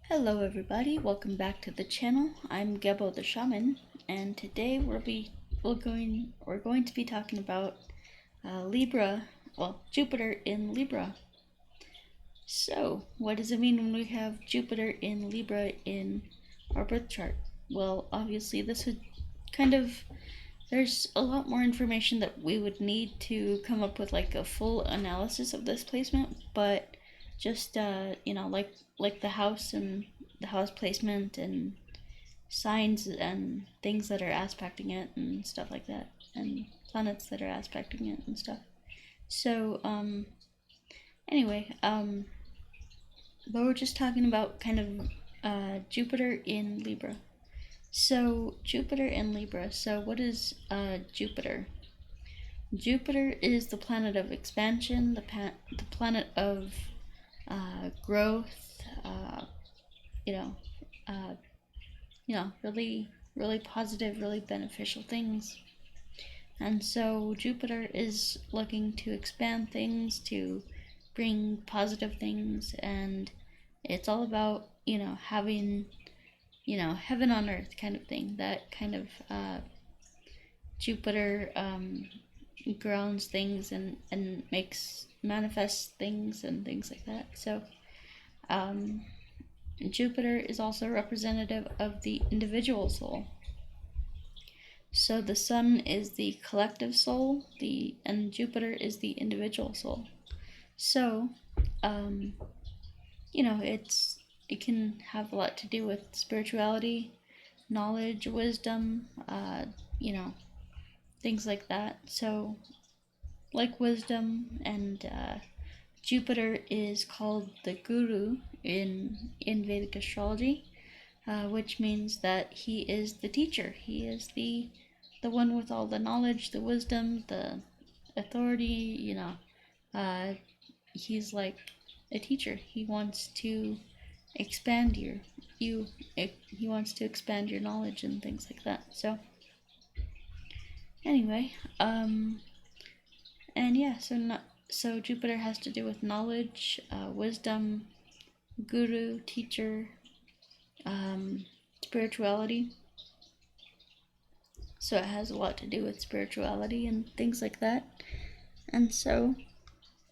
Hello everybody, welcome back to the channel. I'm Gebo the Shaman, and today we're going to be talking about Libra, Jupiter in Libra. So, what does it mean when we have Jupiter in Libra in our birth chart? Well, obviously this would there's a lot more information that we would need to come up with like a full analysis of this placement, but just like the house placement and signs and things that are aspecting it and stuff like that, and planets that are aspecting it and stuff. So but we're just talking about Jupiter in Libra. So Jupiter in Libra. So what is Jupiter? Jupiter is the planet of expansion, the planet of growth. You know, really, really positive, really beneficial things. And so Jupiter is looking to expand things, to bring positive things, and it's all about having heaven on earth kind of thing. That kind of Jupiter grounds things and makes manifest things and things like that. So Jupiter is also representative of the individual soul. So the sun is the collective soul, and Jupiter is the individual soul. So it can have a lot to do with spirituality, knowledge, wisdom, things like that. So like wisdom and Jupiter is called the guru in Vedic astrology, which means that he is the teacher. He is the one with all the knowledge, the wisdom, the authority. He's like a teacher. He wants to expand he wants to expand your knowledge and things like that. So anyway, and yeah, so Jupiter has to do with knowledge, wisdom, guru, teacher, spirituality. So it has a lot to do with spirituality and things like that. And so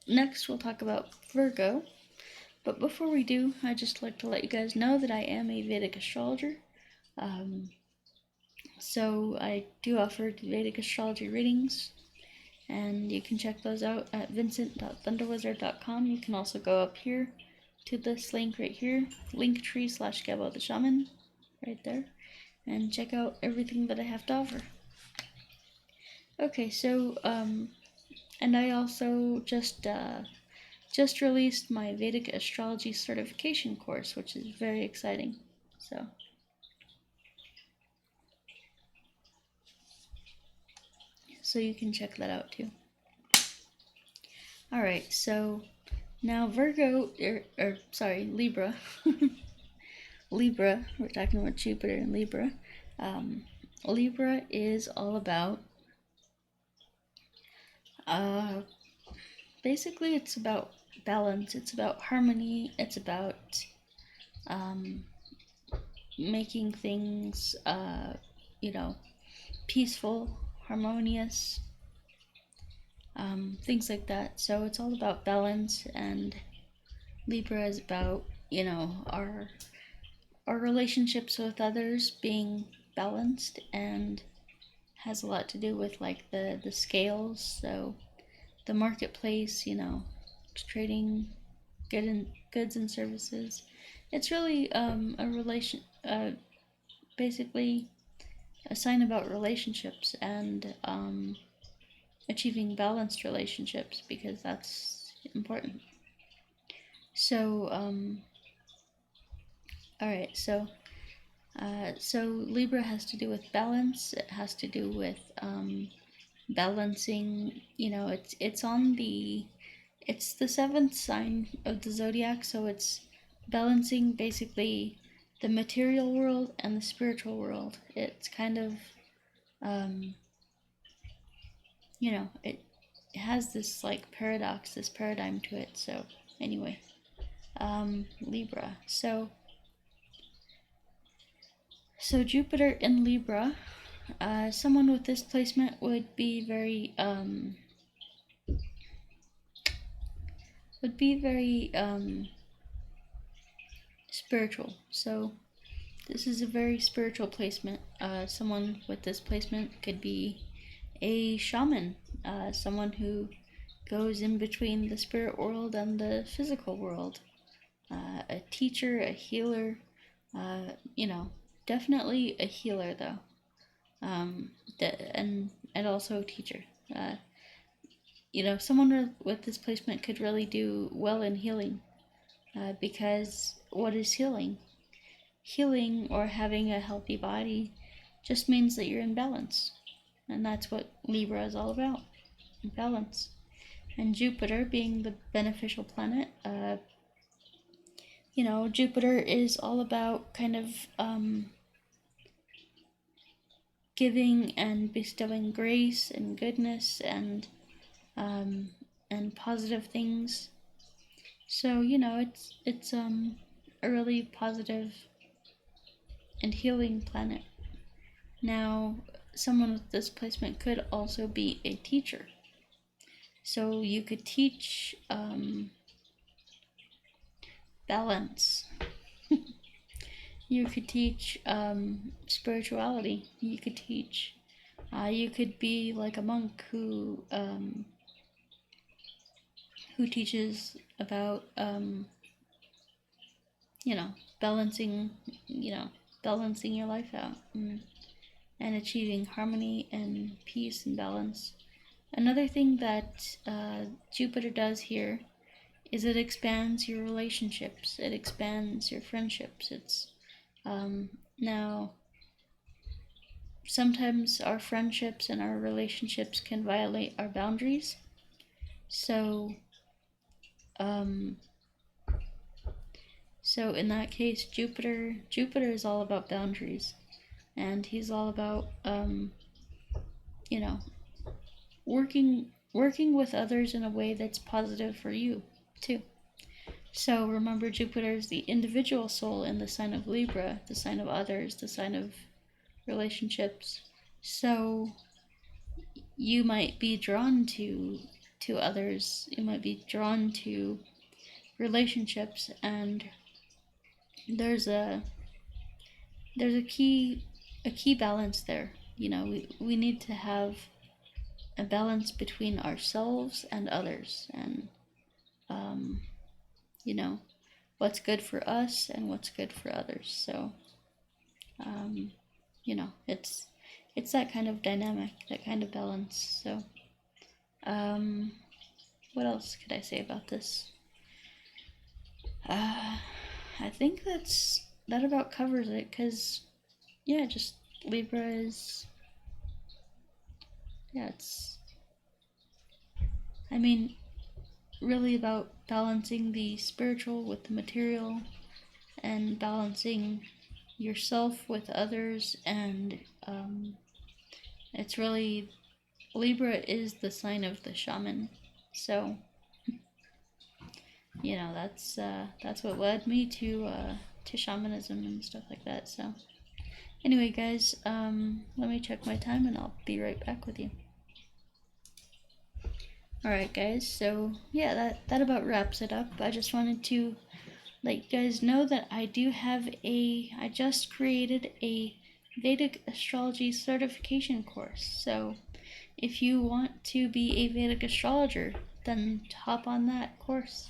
next we'll talk about Virgo. But before we do, I'd just like to let you guys know that I am a Vedic astrologer. So I do offer Vedic astrology readings, and you can check those out at vincent.thunderwizard.com. You can also go up here to this link right here, linktree/Gebo the Shaman, right there, and check out everything that I have to offer. Okay, so and I also just released my Vedic astrology certification course, which is very exciting. So you can check that out too. Alright, so now Libra. Libra, we're talking about Jupiter and Libra. Libra is all about, basically it's about balance, it's about harmony, it's about making things, peaceful, harmonious, things like that. So it's all about balance, and Libra is about, our relationships with others being balanced, and has a lot to do with like the scales. So the marketplace, trading goods and services. It's really basically a sign about relationships and achieving balanced relationships, because that's important. So alright, so Libra has to do with balance. It has to do with balancing. It's the seventh sign of the zodiac, so it's balancing basically the material world and the spiritual world. It's kind of it has this like paradigm to it. So anyway, Libra. So So Jupiter in Libra, someone with this placement would be very spiritual. So this is a very spiritual placement. Someone with this placement could be a shaman, someone who goes in between the spirit world and the physical world. A teacher, a healer, definitely a healer though, and also a teacher. Someone with this placement could really do well in healing, because what is healing? Healing, or having a healthy body, just means that you're in balance, and that's what Libra is all about, balance. And Jupiter being the beneficial planet, Jupiter is all about kind of giving and bestowing grace and goodness and positive things. So it's a really positive and healing planet. Now, someone with this placement could also be a teacher. So you could teach balance. You could teach spirituality. You could teach. You could be like a monk who teaches about balancing your life out and achieving harmony and peace and balance. Another thing that Jupiter does here is it expands your relationships. It expands your friendships. It's now, sometimes our friendships and our relationships can violate our boundaries. So in that case, Jupiter is all about boundaries, and he's all about working with others in a way that's positive for you too. So remember, Jupiter is the individual soul in the sign of Libra, the sign of others, the sign of relationships. So you might be drawn to others. You might be drawn to relationships, and there's a key balance there. We need to have a balance between ourselves and others, and what's good for us and what's good for others. So it's that kind of dynamic, that kind of balance. So what else could I say about this? I think that about covers it, because just Libra is, it's really about balancing the spiritual with the material, and balancing yourself with others, and it's really, Libra is the sign of the shaman. So that's what led me to shamanism and stuff like that. So anyway, guys, let me check my time and I'll be right back with you. Alright, guys, so that about wraps it up. I just wanted to let you guys know that I just created a Vedic astrology certification course. So if you want to be a Vedic astrologer, then hop on that course.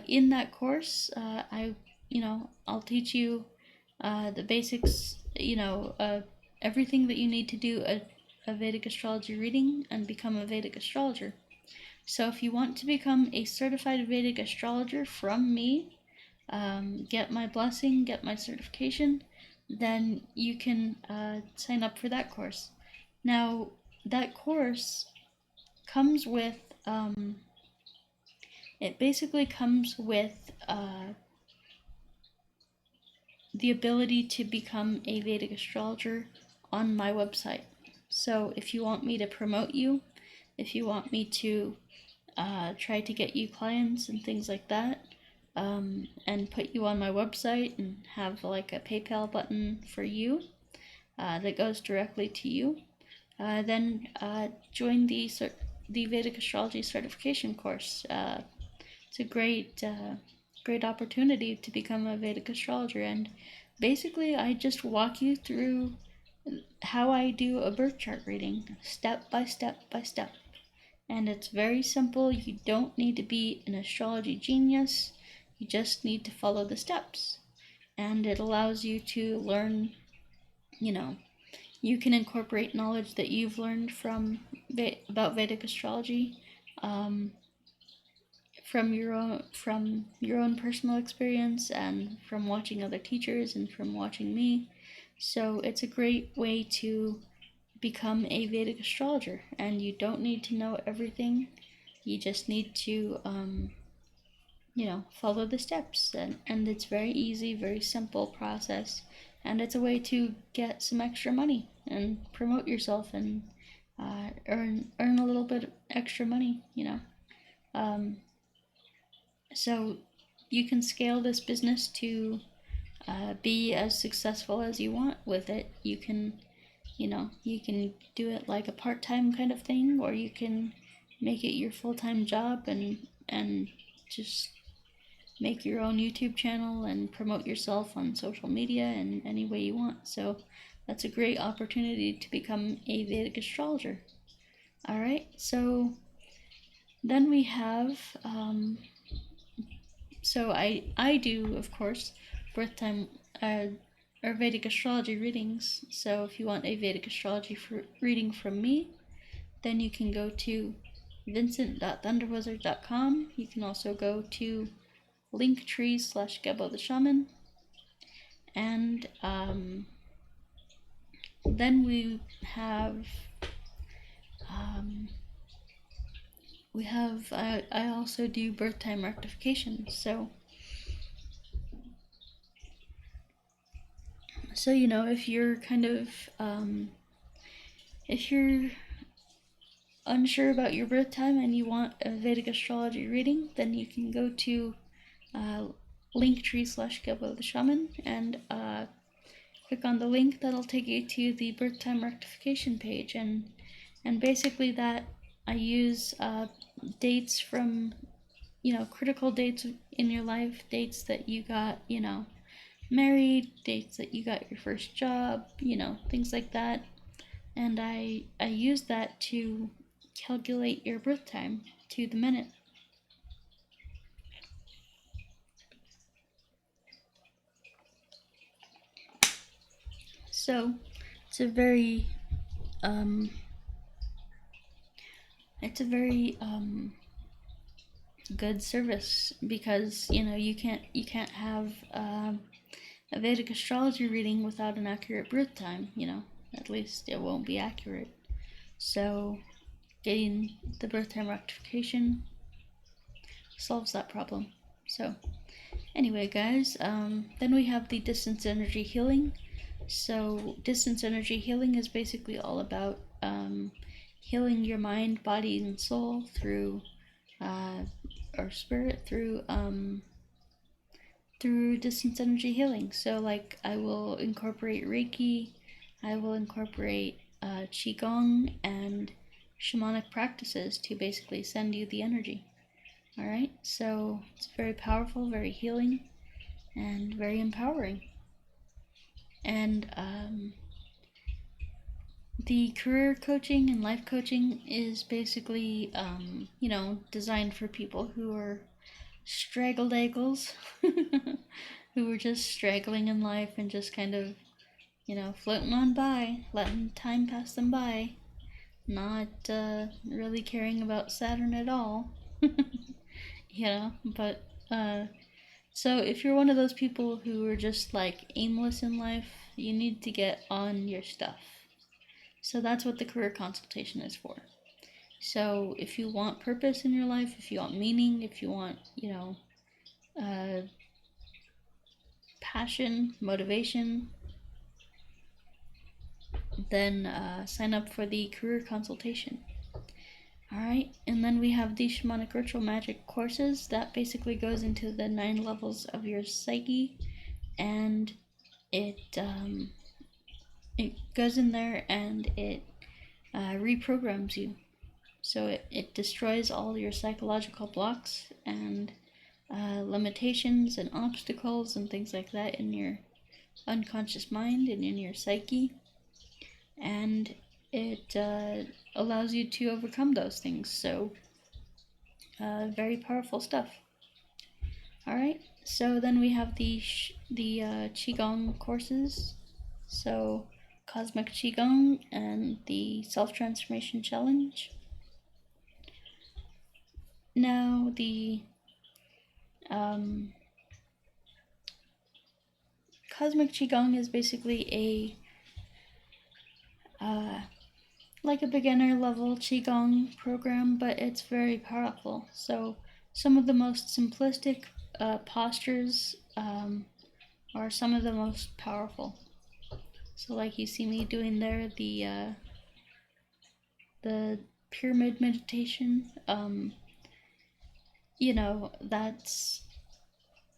In that course, I'll teach you the basics, everything that you need to do a Vedic astrology reading and become a Vedic astrologer. So if you want to become a certified Vedic astrologer from me, get my blessing, get my certification, then you can sign up for that course. Now, that course comes with, it basically comes with the ability to become a Vedic astrologer on my website. So if you want me to promote you, if you want me to try to get you clients and things like that, and put you on my website and have like a PayPal button for you, that goes directly to you. Then join the Vedic Astrology certification course. It's a great opportunity to become a Vedic astrologer, and basically I just walk you through how I do a birth chart reading, step by step by step. And it's very simple. You don't need to be an astrology genius. You just need to follow the steps. And it allows you to learn, you can incorporate knowledge that you've learned about Vedic astrology, from your own personal experience, and from watching other teachers, and from watching me. So it's a great way to become a Vedic astrologer, and you don't need to know everything. You just need to follow the steps, and it's very easy, very simple process, and it's a way to get some extra money and promote yourself, and earn a little bit of extra money, so you can scale this business to be as successful as you want with it. You can do it like a part-time kind of thing, or you can make it your full-time job, and just make your own YouTube channel and promote yourself on social media in any way you want. So that's a great opportunity to become a Vedic astrologer. All right, so then we have so I do, of course, birth time or Vedic astrology readings. So if you want a Vedic astrology reading from me, then you can go to vincent.thunderwizard.com. You can also go to linktree/Gebo the Shaman, and then we have I also do birth time rectification. So if you're kind of if you're unsure about your birth time and you want a Vedic astrology reading, then you can go to linktree/Gebo the Shaman, and click on the link. That'll take you to the birth time rectification page, and basically that I use dates from critical dates in your life, dates that you got married, dates that you got your first job, things like that, and I use that to calculate your birth time to the minute. So it's a very good service, because you can't have a Vedic astrology reading without an accurate birth time. At least it won't be accurate. So getting the birth time rectification solves that problem. So anyway, guys, then we have the distance energy healing. So distance energy healing is basically all about healing your mind, body, and soul through or spirit through distance energy healing. So like I will incorporate Reiki, I will incorporate Qigong and Shamanic practices to basically send you the energy. All right, so it's very powerful, very healing, and very empowering. And the career coaching and life coaching is basically, designed for people who are straggled eagles, who are just straggling in life and just kind of, floating on by, letting time pass them by, not really caring about Saturn at all. But so if you're one of those people who are just like aimless in life, you need to get on your stuff. So that's what the career consultation is for. So if you want purpose in your life, if you want meaning, if you want, passion, motivation, then sign up for the career consultation. Alright, and then we have the Shamanic Ritual Magic courses. That basically goes into the 9 levels of your psyche, and it it goes in there and it reprograms you. So it destroys all your psychological blocks and limitations and obstacles and things like that in your unconscious mind and in your psyche. And it allows you to overcome those things. So very powerful stuff. All right. So then we have the Qigong courses. So Cosmic Qigong and the Self-Transformation Challenge. Now the Cosmic Qigong is basically like a beginner level Qigong program, but it's very powerful. So some of the most simplistic postures are some of the most powerful. So like you see me doing there, the pyramid meditation, that's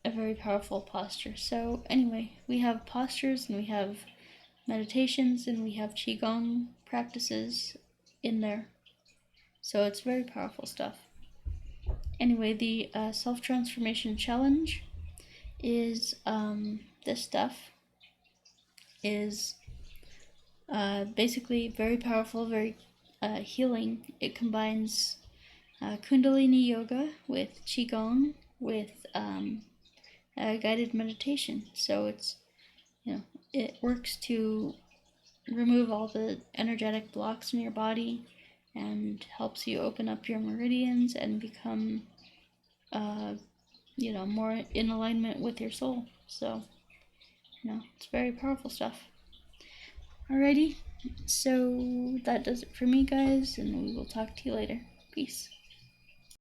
a very powerful posture. So anyway, we have postures and we have meditations and we have Qigong practices in there. So it's very powerful stuff. Anyway, the Self-Transformation Challenge is this stuff is basically very powerful, very healing. It combines Kundalini Yoga with Qigong with guided meditation. So it's, it works to remove all the energetic blocks in your body and helps you open up your meridians and become more in alignment with your soul. So it's very powerful stuff. Alrighty, so that does it for me, guys, and we will talk to you later. Peace.